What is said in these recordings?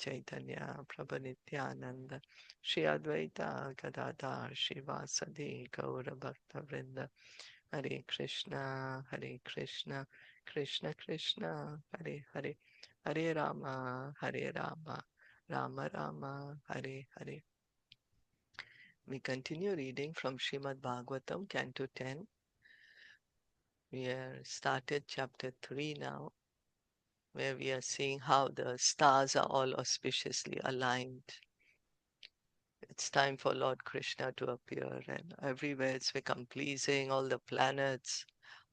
Chaitanya Prabhu Nityananda Shri Advaita Gadadhar Shivasadi Gaura Bhakta Vrinda Hare Krishna Krishna Krishna Hare Hare Hare Rama Rama Rama Hare Hare. We continue reading from Srimad Bhagavatam, Canto 10. We are started chapter 3 now, where we are seeing how the stars are all auspiciously aligned. It's time for Lord Krishna to appear, and everywhere it's become pleasing. All the planets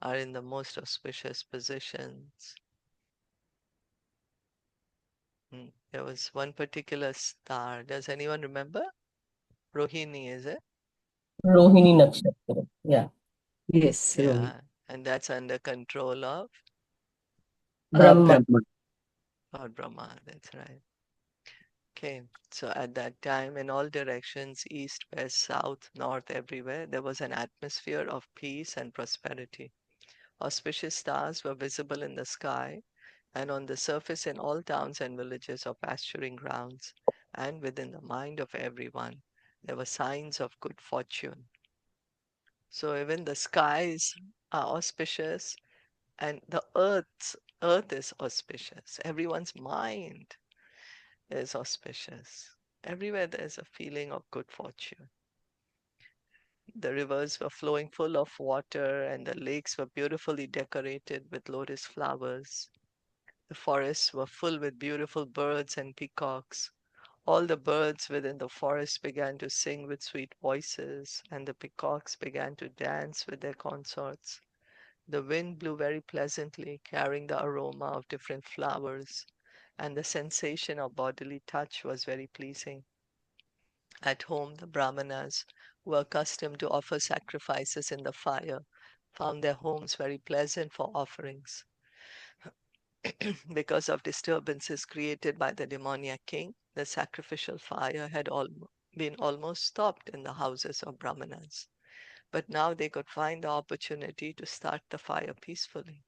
are in the most auspicious positions. There was one particular star. Does anyone remember? Rohini, is it? Rohini Nakshatra. Yeah. Yes, Rohit. Yeah, and that's under control of Brahma. Brahma. Lord Brahma. That's right. Okay, so at that time, in all directions, east, west, south, north, everywhere, there was an atmosphere of peace and prosperity. Auspicious stars were visible in the sky and on the surface in all towns and villages or pasturing grounds, and within the mind of everyone, there were signs of good fortune. So even the skies are auspicious, and the earth is auspicious. Everyone's mind is auspicious. Everywhere there's a feeling of good fortune. The rivers were flowing full of water, and the lakes were beautifully decorated with lotus flowers. The forests were full with beautiful birds and peacocks. All the birds within the forest began to sing with sweet voices, and the peacocks began to dance with their consorts. The wind blew very pleasantly, carrying the aroma of different flowers, and the sensation of bodily touch was very pleasing. At home, the Brahmanas, who were accustomed to offer sacrifices in the fire, found their homes very pleasant for offerings. Because of disturbances created by the demoniac king, the sacrificial fire had been almost stopped in the houses of Brahmanas. But now they could find the opportunity to start the fire peacefully.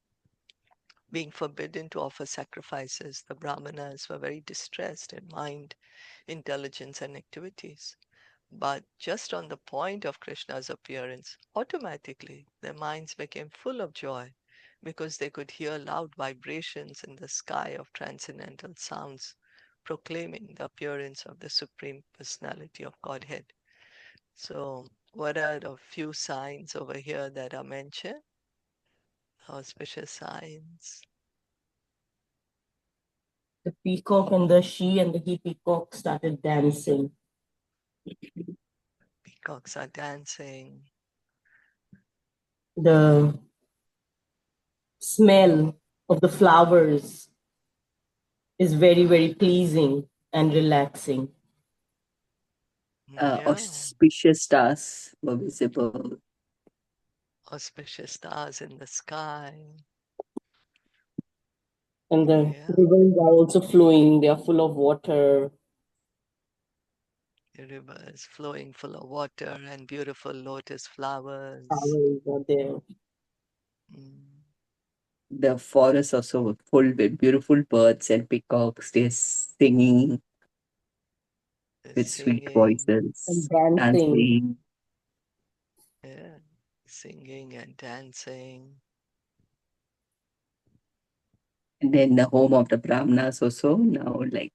Being forbidden to offer sacrifices, the Brahmanas were very distressed in mind, intelligence, and activities. But just on the point of Krishna's appearance, automatically their minds became full of joy because they could hear loud vibrations in the sky of transcendental sounds proclaiming the appearance of the Supreme Personality of Godhead. So, what are the few signs over here that are mentioned? Auspicious signs. The peacock and the she and the he peacock started dancing. Peacocks are dancing. The smell of the flowers is very, very pleasing and relaxing. Yeah, Auspicious stars were visible. auspicious stars in the sky. And the Yeah, rivers are also flowing. They are full of water. the river is flowing full of water and beautiful lotus flowers. Flowers are there. Mm, The forest also were full with beautiful birds and peacocks. They're singing they're with sweet singing, And voices, dancing. dancing. yeah, singing and dancing. And then the home of the Brahmanas also now, like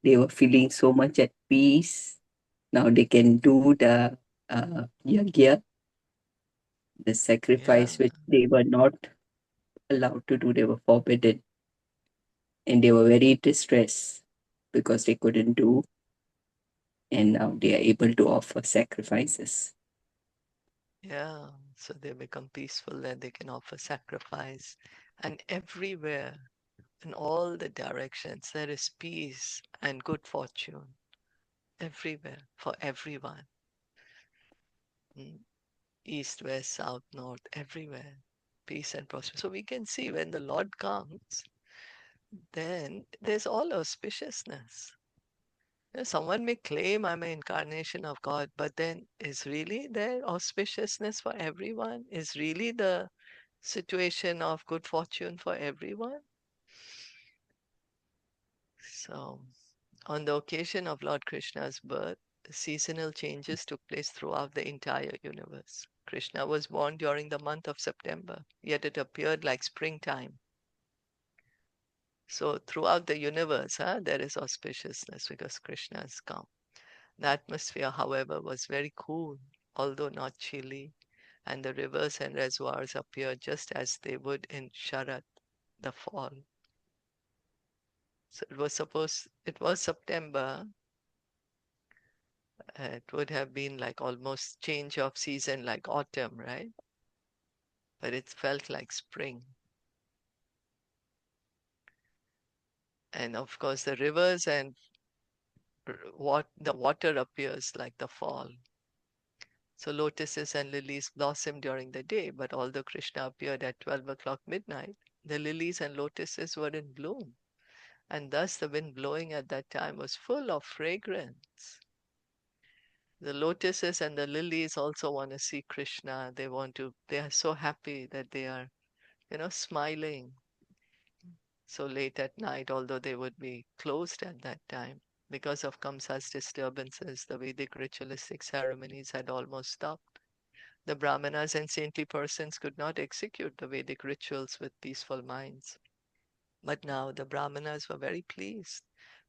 they were feeling so much at peace. Now they can do the yagya, the Yeah, sacrifice which they were not allowed to do. They were forbidden, and they were very distressed because they couldn't do, and now they are able to offer sacrifices. yeah. So they become peaceful and they can offer sacrifice. And everywhere, in all the directions, there is peace and good fortune. Everywhere, for everyone. Mm, East, west, south, north, everywhere. Peace and prosperity. So we can see when the Lord comes, then there's all auspiciousness. Someone may claim I'm an incarnation of God, but then is really there auspiciousness for everyone? Is really the situation of good fortune for everyone? So On the occasion of Lord Krishna's birth, seasonal changes took place throughout the entire universe. Krishna was born during the month of September, yet it appeared like springtime. So throughout the universe, there is auspiciousness because Krishna has come. The atmosphere, however, was very cool, although not chilly, and the rivers and reservoirs appeared just as they would in Sharat, the fall. So it was September. It would have been like almost change of season, like autumn, right? But it felt like spring. And of course, the rivers and what the water appears like the fall. So lotuses and lilies blossom during the day, but although Krishna appeared at 12 o'clock midnight, the lilies and lotuses were in bloom, and thus the wind blowing at that time was full of fragrance. The lotuses and the lilies also want to see Krishna. They are so happy that they are, smiling so late at night, although they would be closed at that time. Because of Kamsa's disturbances, the Vedic ritualistic ceremonies had almost stopped. The Brahmanas and saintly persons could not execute the Vedic rituals with peaceful minds. But now the Brahmanas were very pleased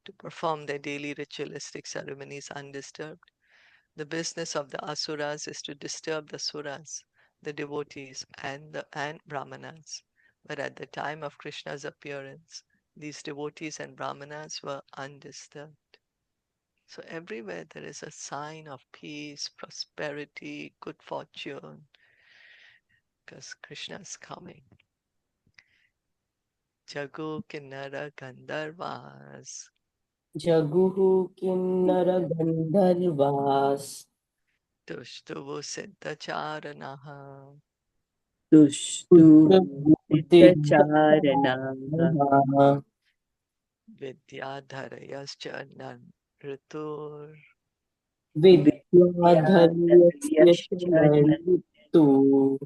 to perform their daily ritualistic ceremonies undisturbed. The business of the asuras is to disturb the suras, the devotees, and Brahmanas. But at the time of Krishna's appearance, these devotees and Brahmanas were undisturbed. So everywhere there is a sign of peace, prosperity, good fortune, because Krishna is coming. Jagu Kinnara Gandharvas, Jaguhu Kinnara Gandharvas, Tushtuvu Siddhacharanaha, Tushtu Siddhacharanaha Vidyadharayascha Ritur, Vidyadharyasya Vidyadharyascha Chanaritu,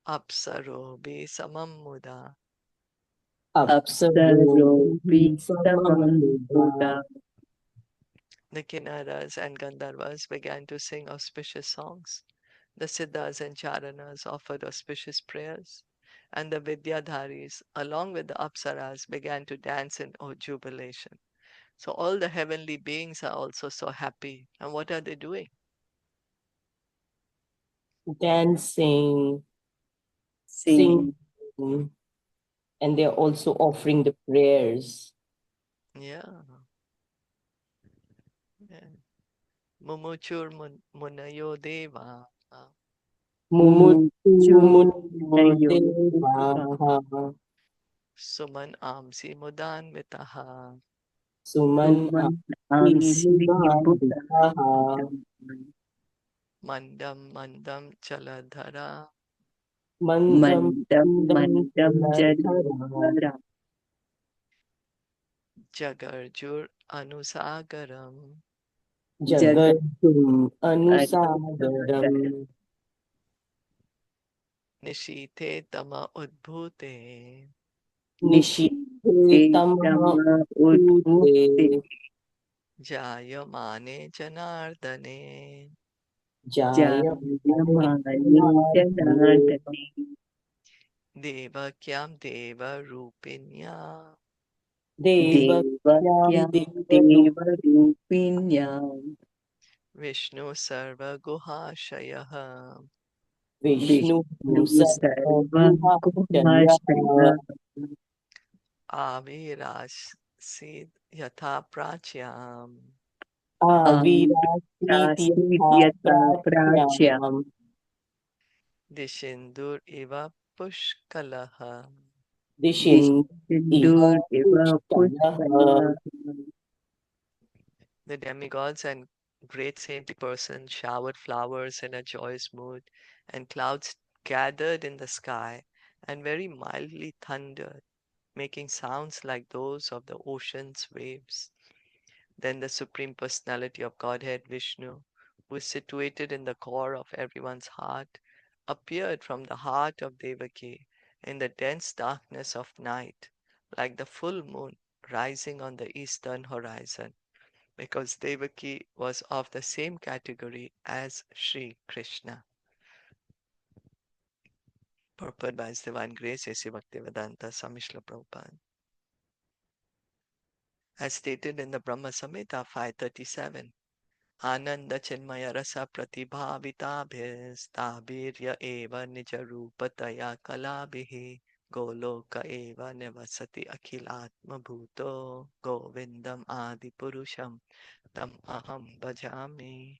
Apsaro Samam Muda. Apsaropi Apsarohi Samam Buddha Samamuda. The Kinnaras and Gandharvas began to sing auspicious songs. The Siddhas and Charanas offered auspicious prayers, and the Vidyadharis, along with the Apsaras, began to dance in jubilation. So all the heavenly beings are also so happy. And what are they doing? Dancing, sing singing, and they're also offering the prayers. Yeah. Yeah. Mumuchur Munayo Deva. Mumuchu Mumuchu Munadevaha, Suman Amsi Mudan Mitaha. Suman Suman Amsi Buddha Abhimaditaha, Mandam Mandam Chaladhara. Mandam Mandam Mandam Mandam Jaladhara, Jaladhara Jagarjur Anusagaram. Jagat Jagadum Adhara Anusagaram, Nishite Tama Udbhute. Nishite Nishitama Tama Udbhute Udbhute, Jayamane Janardane. Jayamani Jayamani Janardani Devakyam Deva Rupinya. Devakyam Devakyam Devarup Deva Rupinyam Vishnu Sarva Guhashayaha. Vishnu Vishnu Sarva Sarvaguhashaya Guhashaya Avirash Sid Yatha Pracyam. Avirasityaha Avidyasiddhyata Pratyam Pratyam Dishindur Iva Pushkalaha. Dishin Iha Dishindur Eva Pushkalaha. Pushpala The demigods and great saintly persons showered flowers in a joyous mood, and clouds gathered in the sky and very mildly thundered, making sounds like those of the ocean's waves. Then the Supreme Personality of Godhead, Vishnu, who is situated in the core of everyone's heart, appeared from the heart of Devaki in the dense darkness of night, like the full moon rising on the eastern horizon. because Devaki was of the same category as Sri Krishna. Purport by His Divine Grace, A.C. Bhaktivedanta Swami Srila Prabhupada. As stated in the Brahma Samhita 537, Ananda Chinmaya Rasa Pratibhavitabhistabhirya eva nija rupataya kalabhihi Goloka eva nevasati akhilatma bhuto Govindam adi purusham tam aham bhajami.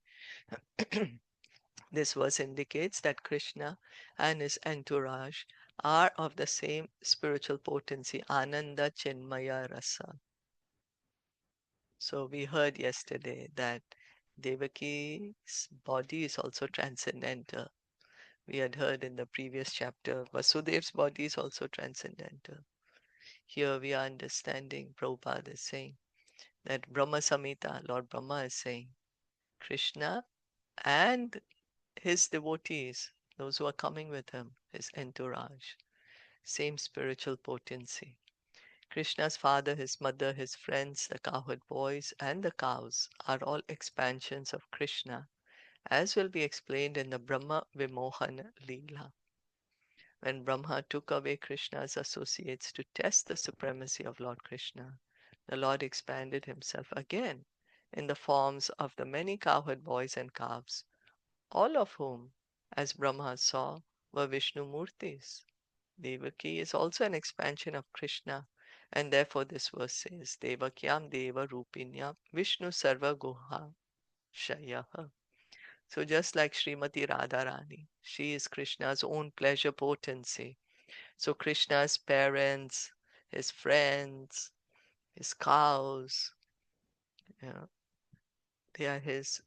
This verse indicates that Krishna and his entourage are of the same spiritual potency, Ananda Chinmaya Rasa. So we heard yesterday that Devaki's body is also transcendental. We had heard in the previous chapter, Vasudev's body is also transcendental. Here we are understanding, Prabhupada is saying, that Brahma Samhita, Lord Brahma is saying, Krishna and his devotees, those who are coming with him, his entourage, same spiritual potency. Krishna's father, his mother, his friends, the cowherd boys, and the cows are all expansions of Krishna, as will be explained in the Brahma Vimohana Leela. When Brahma took away Krishna's associates to test the supremacy of Lord Krishna, the Lord expanded himself again in the forms of the many cowherd boys and calves, all of whom, as Brahma saw, were Vishnu Murtis. Devaki is also an expansion of Krishna, and therefore this verse says, Devakyam Deva Rupinyam Vishnu Sarva Guha Shayaha. So just like Srimati Radharani, she is Krishna's own pleasure potency. So Krishna's parents, his friends, his cows, you know, they are his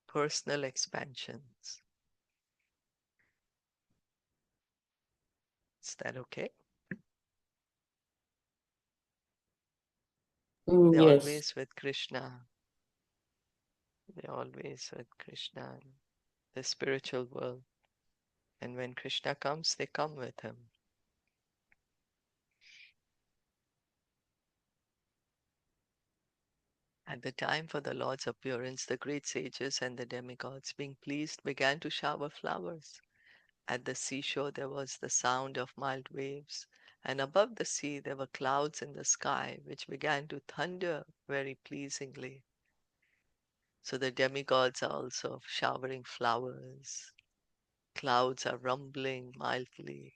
personal expansions. Is that okay? They're Yes. always with Krishna. They're always with Krishna in the spiritual world. And when Krishna comes, they come with him. At the time for the Lord's appearance, the great sages and the demigods, being pleased, began to shower flowers. At the seashore there was the sound of mild waves, and above the sea there were clouds in the sky, which began to thunder very pleasingly. So the demigods are also showering flowers. Clouds are rumbling mildly,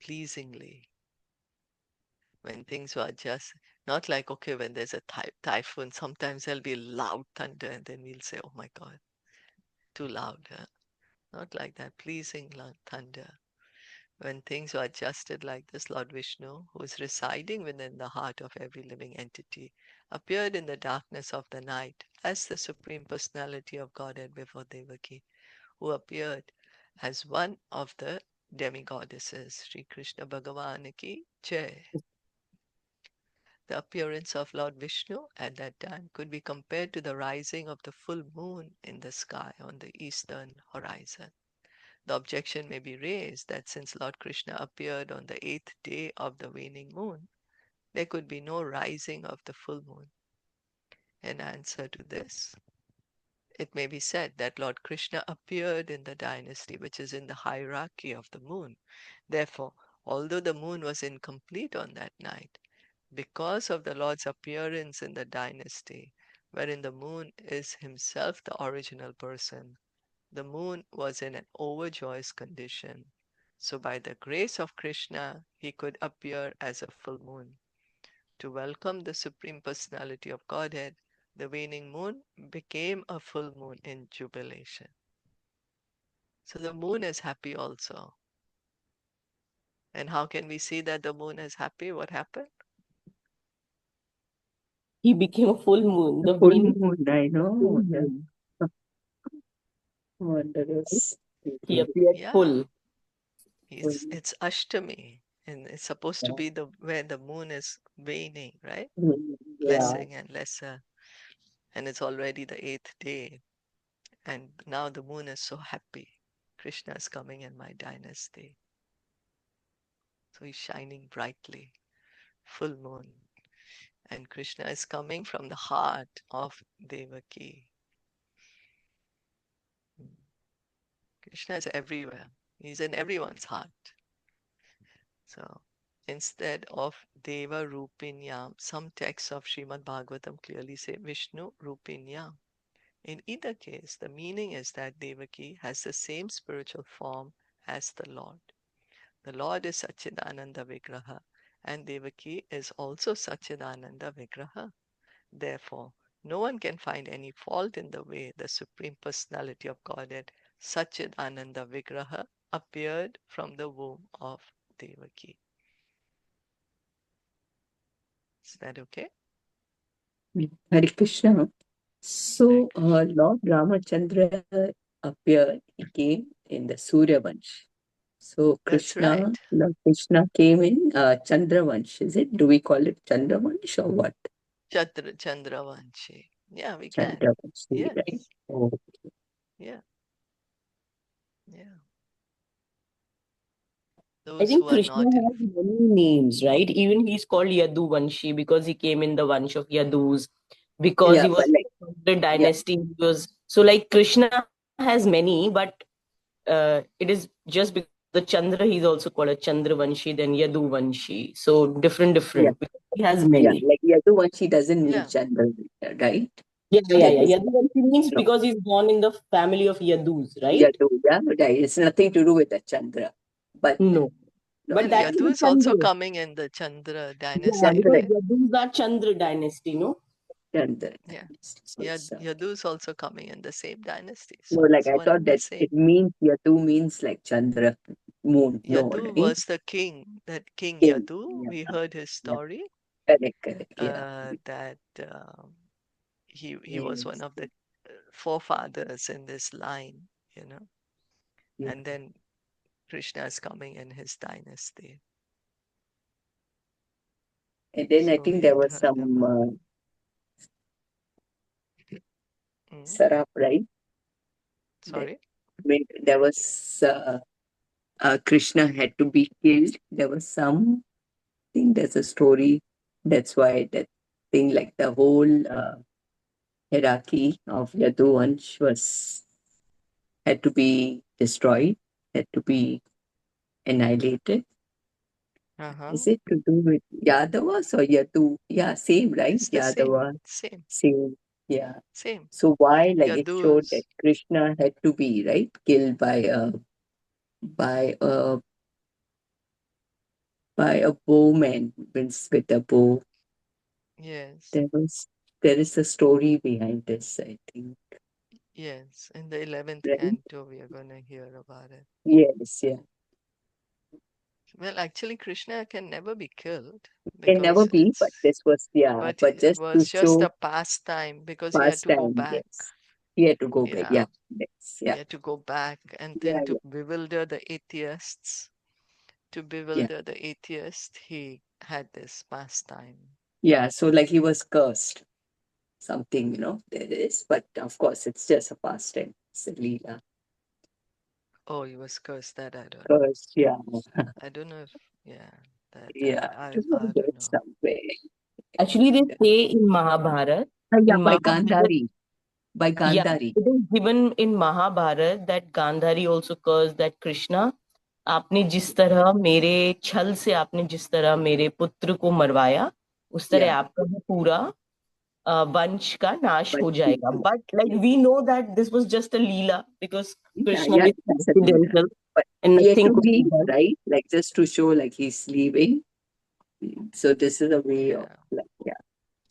pleasingly. When things are just not like, okay, when there's a typhoon, sometimes there'll be loud thunder, and then we'll say, oh my God, too loud. Huh? Not like that, pleasing thunder. When things are adjusted like this, Lord Vishnu, who is residing within the heart of every living entity, appeared in the darkness of the night as the Supreme Personality of Godhead before Devaki, who appeared as one of the demigoddesses. Sri Krishna Bhagavan ki Jai. The appearance of Lord Vishnu at that time could be compared to the rising of the full moon in the sky on the eastern horizon. The objection may be raised that since Lord Krishna appeared on the 8th day of the waning moon, there could be no rising of the full moon. In answer to this, it may be said that Lord Krishna appeared in the dynasty which is in the hierarchy of the moon. Therefore, although the moon was incomplete on that night, because of the Lord's appearance in the dynasty, wherein the moon is himself the original person, the moon was in an overjoyous condition. So by the grace of Krishna, he could appear as a full moon. To welcome the Supreme Personality of Godhead, the waning moon became a full moon in jubilation. So the moon is happy also. And how can we see that the moon is happy? What happened? He became a full moon. The The full Venus moon, I full know. moon. Wondrous. He appeared Yeah, full. it's Ashtami, and it's supposed to be the where the moon is waning, right? Yeah. Lessing and lesser, and it's already the 8th day, and now the moon is so happy. Krishna is coming in my dynasty, so he's shining brightly, full moon. And Krishna is coming from the heart of Devaki. Krishna is everywhere. He's in everyone's heart. So instead of Deva Rupinyam, some texts of Srimad Bhagavatam clearly say Vishnu Rupinyam. In either case, the meaning is that Devaki has the same spiritual form as the Lord. The Lord is Satchidananda Vigraha, and Devaki is also Satchidananda Vigraha. Therefore, no one can find any fault in the way the Supreme Personality of Godhead, Satchidananda Vigraha, appeared from the womb of Devaki. Is that okay? Hare Krishna. So, Krishna. Lord Ramachandra appeared, he came in the Surya Vansh. So, That's right. Lord Krishna came in Chandra Vansh, is it? Do we call it Chandra Vansh or what? Chandravanshi. Yeah, we can. Chandra Vansh, right? Yes. Oh, Yeah. Yeah. I Those think who are Krishna not in. has many names, right? Even he's called Yaduvanshi because he came in the Vansh of Yadus, because yeah, he but was like, the yeah, dynasty. He was so like Krishna has many, but it is just because of the Chandra, he's also called a Chandravanshi, then Yaduvanshi. So yeah, different. Because he has yeah, many. like Yaduvanshi doesn't mean Yeah. Chandra, right? Yeah. Yadu, Yaduvanshi means no, because he's born in the family of Yadus, right? Yadu, yeah, right. It's nothing to do with the Chandra. But, No. no, But Well, that's like, Yadu the is also Chandra. coming in the Chandra Yeah, dynasty, Chandra, because right? Yadus are Chandra dynasty, no? Chandra. Yeah. So it's, Yadu is also coming in the same dynasty. no, So like it's I one thought and the that it same. means Yadu means like Chandra, moon, no, Yadu right? was the king, that King King. Yadu. Yeah, We heard his yeah, story, correct, yeah. that he was one Yes, of the forefathers in this line, yeah. and then Krishna is coming in his dynasty. And then I So we think there had was heard some about. Mm, Sarap, right? That sorry? when there was Krishna had to be killed. There was some thing. There's a story. That's why that thing, like the whole hierarchy of Yaduvansh was had to be destroyed, had to be annihilated. Uh-huh. Is it to do with Yadavas or Yadu? Yeah, same, right? It's the same. Yadava, Same. same. Yeah. Same. So why, like it showed that Yadus. Krishna had to be right killed by a by a bowman with a bow. Yes. There is a story behind this, I think. Yes. In the 11th Right? canto, we are going to hear about it. Yes, yeah. Well, actually, Krishna can never be killed Can never because be, but this was but but it just to was just show a pastime because he had to go pastime, back. yes. He had to go back. Yeah. Yeah. Yes, He yeah. had to go back, and then Yeah, to bewilder the atheists, yeah. he had this pastime. Yeah. So like he was cursed. Something, there is, but of course it's just a pastime. It's a Leela. Oh, he was cursed. That I don't know. Cursed, yeah. I don't know if, yeah, that Yeah. I don't know. Somewhere. Actually, they say in Mahabharata, Yeah, in by Mahabharata, Gandhari. By yeah, Gandhari. it is given in Mahabharata that Gandhari also cursed that Krishna, आपने जिस तरह मेरे छल से आपने जिस तरह मेरे पुत्र को मरवाया, उस तरह Yeah. आपका भी पूरा वंश का नाश But हो जाएगा. But like we know that this was just a leela because yeah, Krishna yeah, it's a distracted Leela. himself But and he had nothing to could be leave, done. right? Like just to show like he's leaving. So this is a way of Yeah. like, yeah.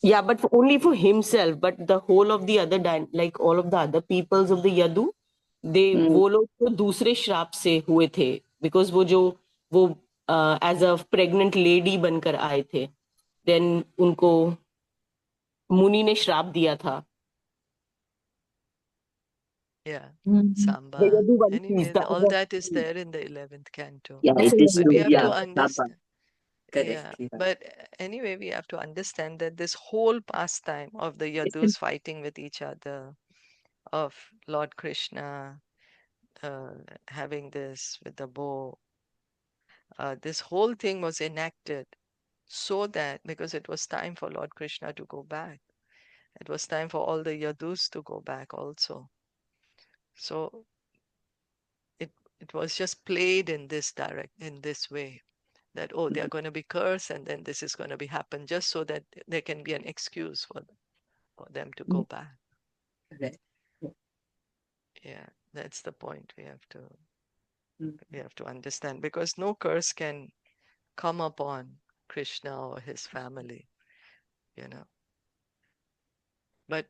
Yeah, but only for himself. But the whole of the other like all of the other peoples of the Yadu, they Mm. वो लोग तो दूसरे श्राप से हुए थे because वो as a pregnant lady बनकर आए थे. Then उनको मुनि ने श्राप दिया था. Yeah. The Samba. Yaduvanshis, Anyway, that all was that is there in the 11th canto. Yeah, that's it in is the But we true. have Yaduvanshis. Yeah. to Baba. understand. Yeah. Correct. Yeah. But anyway, we have to understand that this whole pastime of the It's in, Yadus fighting with each other, of Lord Krishna uh, having this with the bow, this whole thing was enacted so that, because it was time for Lord Krishna to go back, it was time for all the Yadus to go back also. So it it was just played in this way, that they are going to be cursed, and then this is going to be happen, just so that there can be an excuse for them to go back. Right. Yeah, that's the point we have Mm. to understand, because no curse can come upon Krishna or his family, you know. But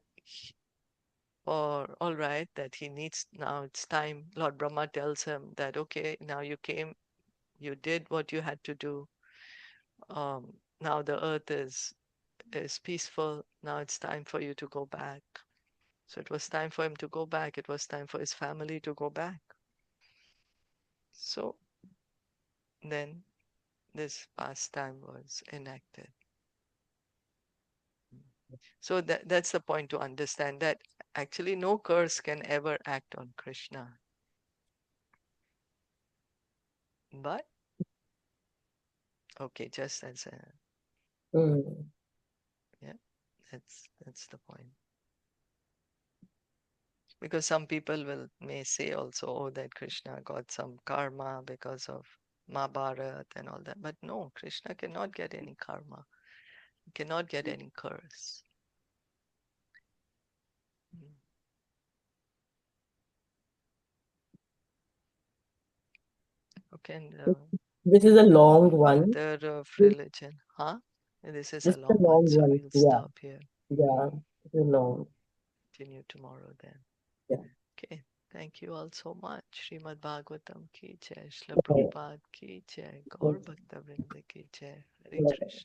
or all right, that he needs, now it's time. Lord Brahma tells him that, okay, now you came, you did what you had to do. Now the earth is peaceful. Now it's time for you to go back. So it was time for him to go back. It was time for his family to go back. So then this pastime was enacted. So that's the point, to understand that actually no curse can ever act on Krishna. But okay, just as a, yeah, that's the point. Because some people may say also, oh, that Krishna got some karma because of Mahabharata and all that. But no, Krishna cannot get any karma. He cannot get any curse. Mm. Okay, and This is a long one. author of religion. Huh? This is This a is a long one, long so one. we'll Yeah, stop here. yeah, it's a long. Continue tomorrow then. Yeah. Okay. Thank you all so much. Srimad Bhagavatam ki jai, Srila Okay. Prabhupada ki jai, Gaur Bhakta Vrinda ki jai, Hare Yeah. Krishna.